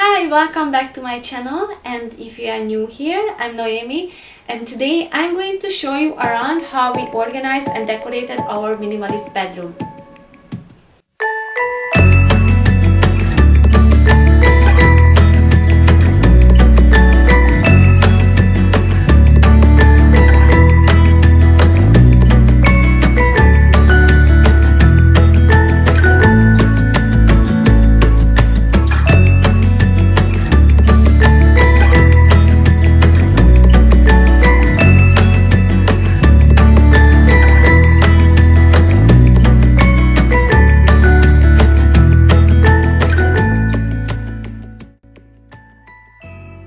Hi, welcome back to my channel, and if you are new here, I'm Noemi, and today I'm going to show you around how we organized and decorated our minimalist bedroom.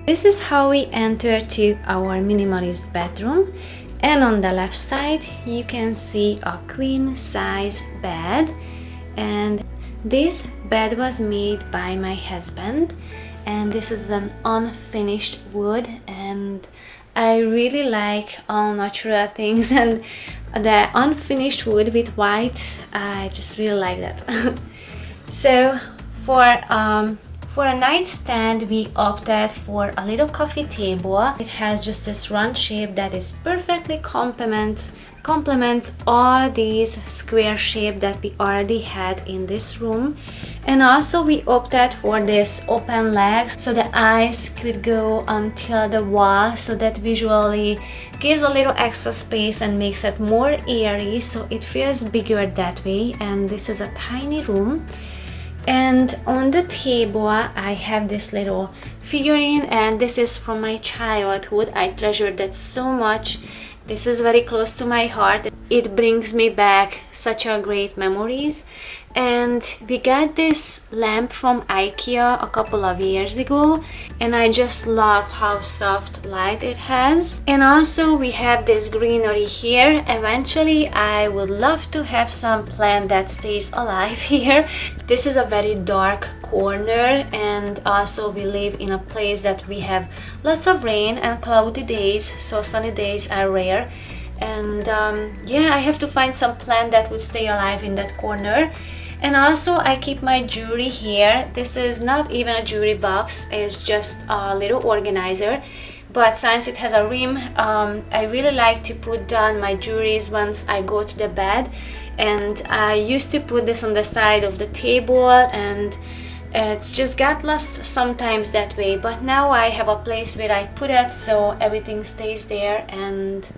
This is how we enter to our minimalist bedroom, and on the left side you can see a queen size bed, and this bed was made by my husband, and this is an unfinished wood, and I really like all natural things, and the unfinished wood with white, I just really like that. So for a nightstand, we opted for a little coffee table. It has just this round shape that is perfectly complements all these square shape that we already had in this room. And also we opted for this open legs so the eyes could go until the wall, so that visually gives a little extra space and makes it more airy, so it feels bigger that way. And this is a tiny room. And on the table I have this little figurine, and this is from my childhood. I treasure that so much. This is very close to my heart. It brings me back such a great memories. And we got this lamp from IKEA a couple of years ago, and I just love how soft light it has. And also we have this greenery here. Eventually I would love to have some plant that stays alive here. This is a very dark corner, and also we live in a place that we have lots of rain and cloudy days, so sunny days are rare. And yeah, I have to find some plant that would stay alive in that corner. And also I keep my jewelry here. This is not even a jewelry box, it's just a little organizer. But since it has a rim, I really like to put down my jewelries once I go to the bed. And I used to put this on the side of the table, and it's just got lost sometimes that way. But now I have a place where I put it, so everything stays there and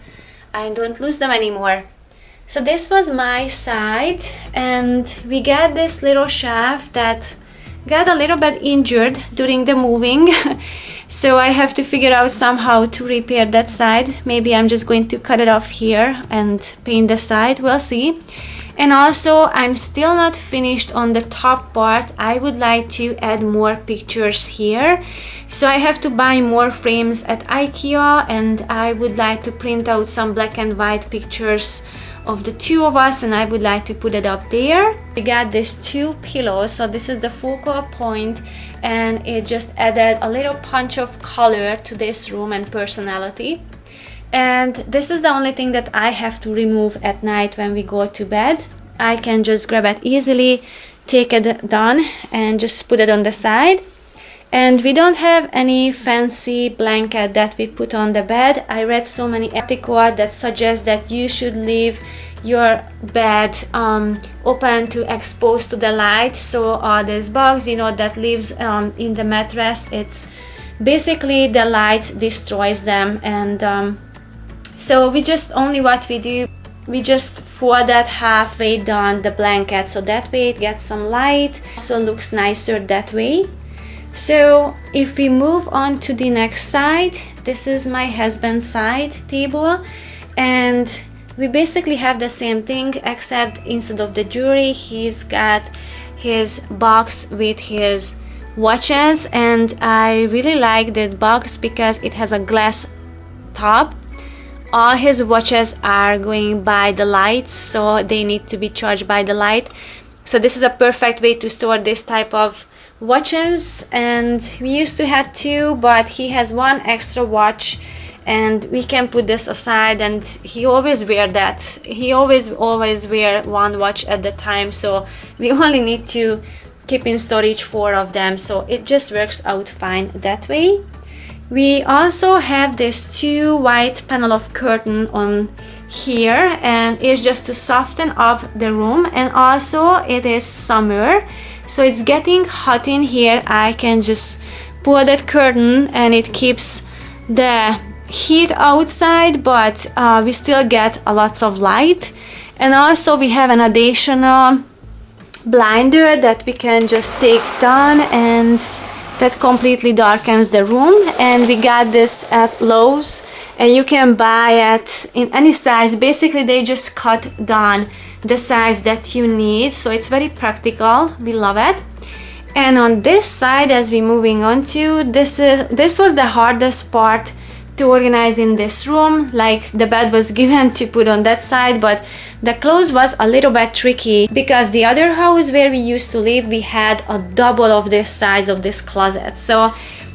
I don't lose them anymore. So this was my side, and we got this little shelf that got a little bit injured during the moving. So I have to figure out somehow to repair that side. Maybe I'm just going to cut it off here and paint the side, we'll see. And also I'm still not finished on the top part. I would like to add more pictures here. So I have to buy more frames at IKEA, and I would like to print out some black and white pictures of the two of us, and I would like to put it up there. We got these two pillows, so this is the focal point, and it just added a little punch of color to this room and personality. And this is the only thing that I have to remove at night when we go to bed. I can just grab it easily, take it down, and just put it on the side. And we don't have any fancy blanket that we put on the bed. I read so many articles that suggest that you should leave your bed open to expose to the light. So this box, that lives in the mattress, it's basically the light destroys them. And so what we do, we just fold that halfway down the blanket, so that way it gets some light, so it looks nicer that way. So if we move on to the next side, this is my husband's side table, and we basically have the same thing, except instead of the jewelry, he's got his box with his watches. And I really like that box because it has a glass top. All his watches are going by the light, so they need to be charged by the light. So this is a perfect way to store this type of watches. And we used to have two, but he has one extra watch, and we can put this aside, and he always wear always wear one watch at the time, so we only need to keep in storage 4 of them, so it just works out fine that way. We also have this 2 white panel of curtain on here, and it's just to soften up the room, and also it is summer, so it's getting hot in here. I can just pull that curtain and it keeps the heat outside, but we still get a lots of light. And also we have an additional blinder that we can just take down, and that completely darkens the room. And we got this at Lowe's, and you can buy it in any size. Basically they just cut down the size that you need, so it's very practical. We love it. And on this side, as we're moving on to this was the hardest part to organize in this room. Like, the bed was given to put on that side, but the clothes was a little bit tricky because the other house where we used to live, we had a double of this size of this closet. So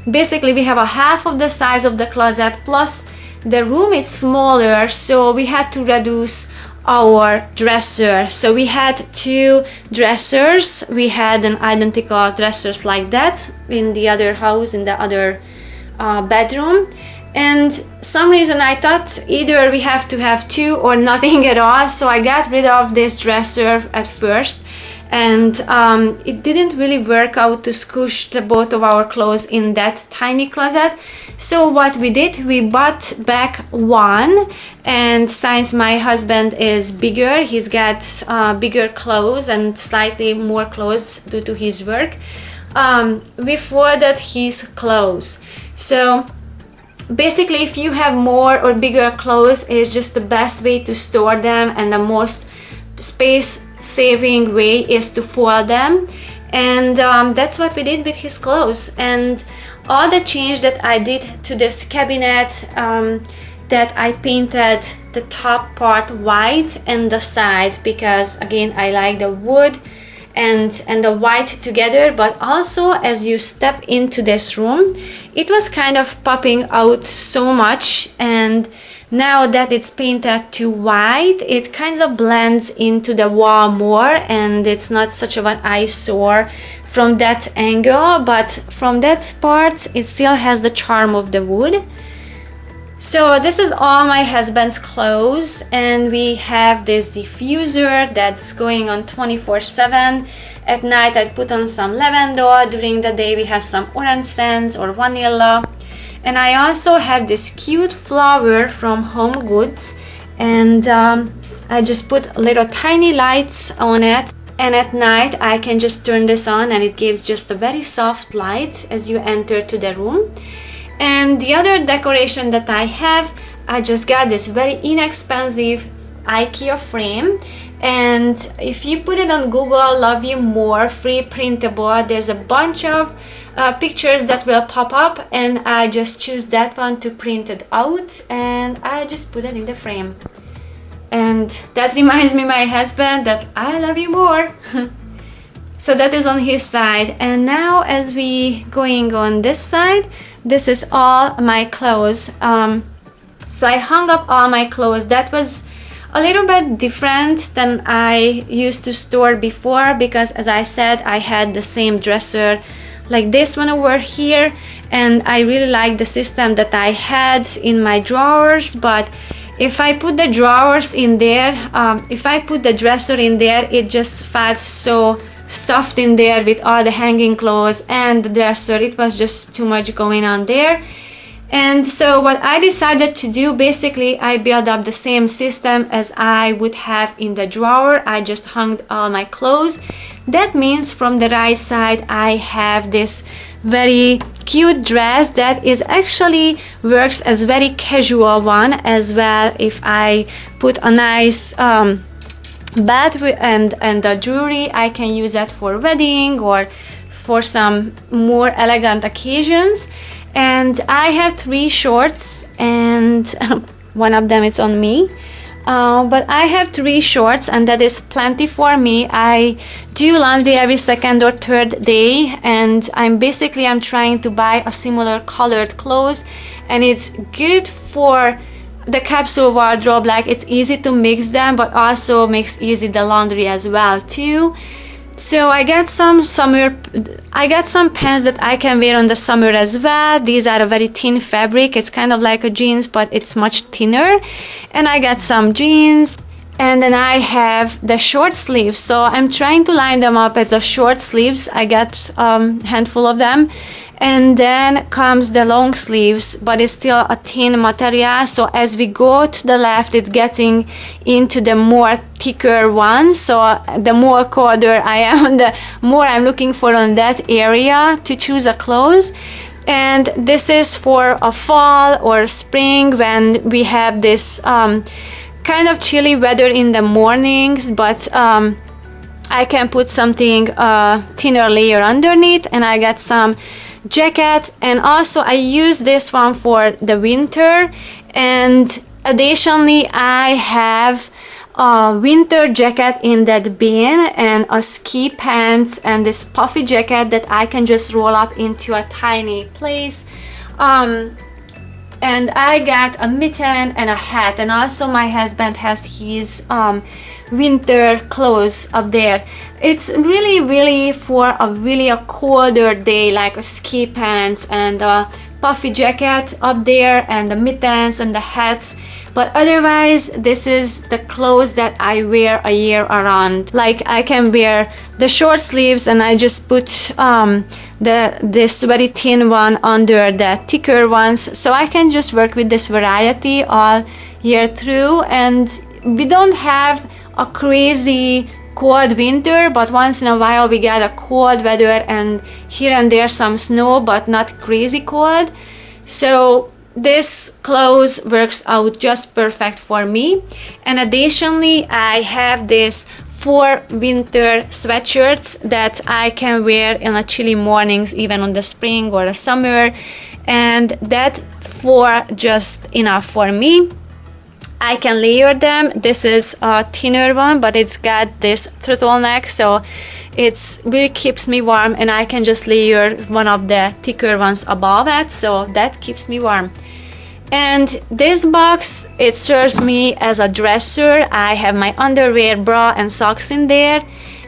basically we have a half of the size of the closet, plus the room is smaller, so we had to reduce our dresser. So we had 2 dressers. We had an identical dressers like that in the other house, in the other bedroom. And some reason I thought either we have to have 2 or nothing at all, so I got rid of this dresser at first, and it didn't really work out to squish the both of our clothes in that tiny closet. So what we did, we bought back one, and since my husband is bigger, he's got bigger clothes and slightly more clothes due to his work, we folded his clothes. So basically, if you have more or bigger clothes, it's just the best way to store them, and the most space-saving way is to fold them. And that's what we did with his clothes. And all the change that I did to this cabinet, that I painted the top part white and the side, because again, I like the wood and the white together. But also, as you step into this room, it was kind of popping out so much, and now that it's painted to white, it kind of blends into the wall more, and it's not such of an eyesore from that angle, but from that part it still has the charm of the wood. So this is all my husband's clothes, and we have this diffuser that's going on 24/7. At night I put on some lavender, during the day we have some orange scents or vanilla. And I also have this cute flower from Home Goods, and I just put little tiny lights on it, and at night I can just turn this on and it gives just a very soft light as you enter to the room. And the other decoration that I have, I just got this very inexpensive IKEA frame, and if you put it on Google, Love You More free printable, there's a bunch of pictures that will pop up, and I just choose that one to print it out, and I just put it in the frame. And that reminds me my husband that I love you more. So that is on his side. And now as we going on this side, this is all my clothes. So I hung up all my clothes. That was a little bit different than I used to store before, because as I said, I had the same dresser like this one over here, and I really like the system that I had in my drawers. But if I put the drawers in there, if I put the dresser in there, it just felt so stuffed in there with all the hanging clothes and the dresser. It was just too much going on there. And so what I decided to do, basically I built up the same system as I would have in the drawer. I just hung all my clothes. That means from the right side I have this very cute dress that is actually works as very casual one as well. If I put a nice belt and the jewelry, I can use that for wedding or for some more elegant occasions. And I have 3 shorts, and one of them is on me, but I have 3 shorts, and that is plenty for me. I do laundry every 2nd or 3rd day, and I'm trying to buy a similar colored clothes, and it's good for the capsule wardrobe. Like, it's easy to mix them, but also makes easy the laundry as well too. So I got some pants that I can wear on the summer as well. These are a very thin fabric. It's kind of like a jeans, but it's much thinner. And I got some jeans. And then I have the short sleeves. So I'm trying to line them up as a short sleeves. I got a handful of them. And then comes the long sleeves, but it's still a thin material. So as we go to the left, it's getting into the more thicker ones. So the more colder I am, the more I'm looking for on that area to choose a clothes. And this is for a fall or spring when we have this kind of chilly weather in the mornings, but I can put something thinner layer underneath. And I got some jacket, and also I use this one for the winter. And additionally, I have a winter jacket in that bin and a ski pants and this puffy jacket that I can just roll up into a tiny place. And I got a mitten and a hat, and also my husband has his winter clothes up there. It's really for a colder day, like a ski pants and a puffy jacket up there and the mittens and the hats. But otherwise, this is the clothes that I wear a year around. Like I can wear the short sleeves and I just put this very thin one under the thicker ones. So I can just work with this variety all year through. And we don't have a crazy cold winter, but once in a while we get a cold weather and here and there some snow, but not crazy cold. So this clothes works out just perfect for me. And additionally, I have these 4 winter sweatshirts that I can wear in a chilly mornings, even on the spring or the summer, and that 4 just enough for me. I can layer them. This is a thinner one, but it's got this turtleneck, so it really keeps me warm, and I can just layer one of the thicker ones above it, so that keeps me warm. And this box, it serves me as a dresser. I have my underwear, bra and socks in there.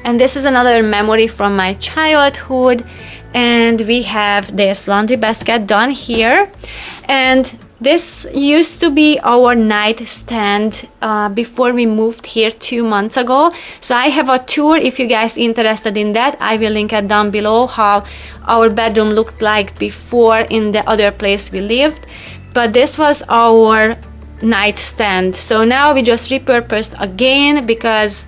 And this is another memory from my childhood. And we have this laundry basket done here. And this used to be our nightstand before we moved here 2 months ago. So I have a tour if you guys interested in that. I will link it down below how our bedroom looked like before in the other place we lived. But this was our nightstand. So now we just repurposed again because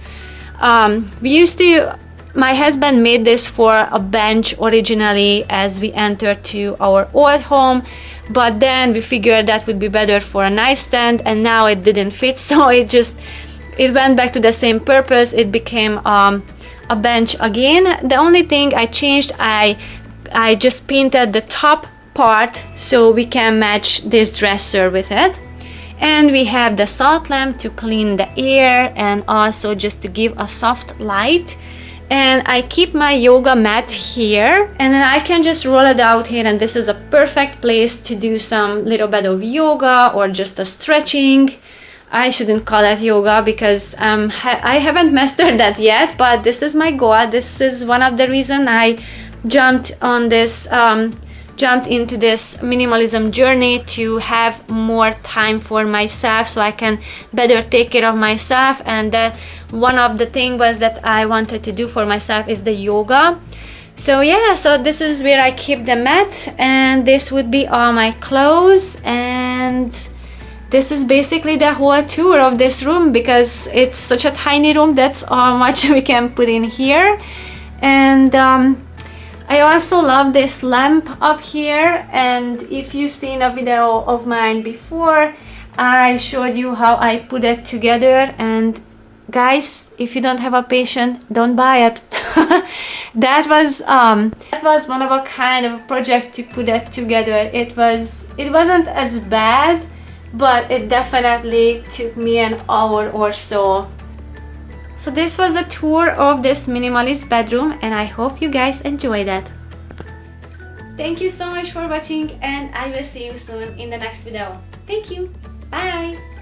my husband made this for a bench originally as we entered to our old home. But then we figured that would be better for a nightstand, and now it didn't fit. So it went back to the same purpose. It became a bench again. The only thing I changed, I just painted the top part so we can match this dresser with it. And we have the salt lamp to clean the air and also just to give a soft light. And I keep my yoga mat here, and then I can just roll it out here, and this is a perfect place to do some little bit of yoga or just a stretching. I shouldn't call it yoga because I haven't mastered that yet, but this is my goal. This is one of the reasons I jumped into this minimalism journey, to have more time for myself so I can better take care of myself. And one of the things was that I wanted to do for myself is the yoga. So yeah, so this is where I keep the mat, and this would be all my clothes. And this is basically the whole tour of this room because it's such a tiny room. That's how much we can put in here. And I also love this lamp up here, and if you've seen a video of mine before, I showed you how I put it together. And guys, if you don't have a patience, don't buy it. that was one of a kind of a project to put it together. It wasn't as bad, but it definitely took me an hour or so. So this was a tour of this minimalist bedroom, and I hope you guys enjoyed it. Thank you so much for watching, and I will see you soon in the next video. Thank you. Bye.